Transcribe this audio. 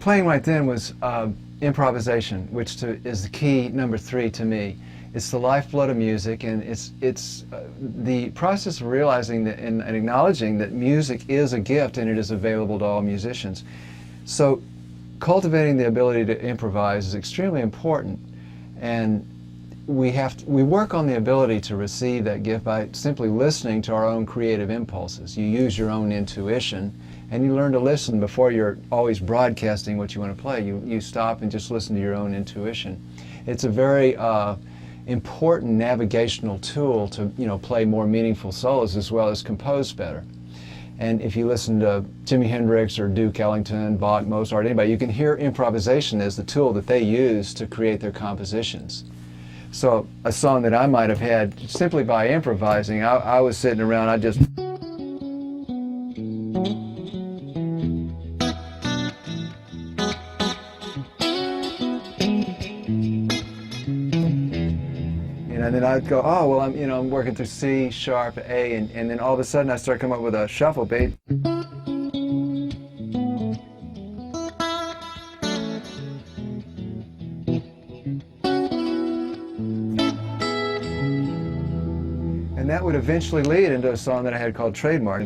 playing right then was improvisation, which is the key number 3 to me. It's the lifeblood of music, and it's the process of realizing that and acknowledging that music is a gift and it is available to all musicians. So cultivating the ability to improvise is extremely important, and we work on the ability to receive that gift by simply listening to our own creative impulses. You use your own intuition, and you learn to listen before you're always broadcasting what you want to play. You stop and just listen to your own intuition. It's a very important navigational tool to play more meaningful solos as well as compose better. And if you listen to Jimi Hendrix or Duke Ellington, Bach, Mozart, anybody, you can hear improvisation as the tool that they use to create their compositions. So a song that I might have had simply by improvising, I was sitting around, I just... And then I'd go, oh, well, I'm working through C, sharp, A, and then all of a sudden I start coming up with a shuffle beat. And that would eventually lead into a song that I had called Trademark.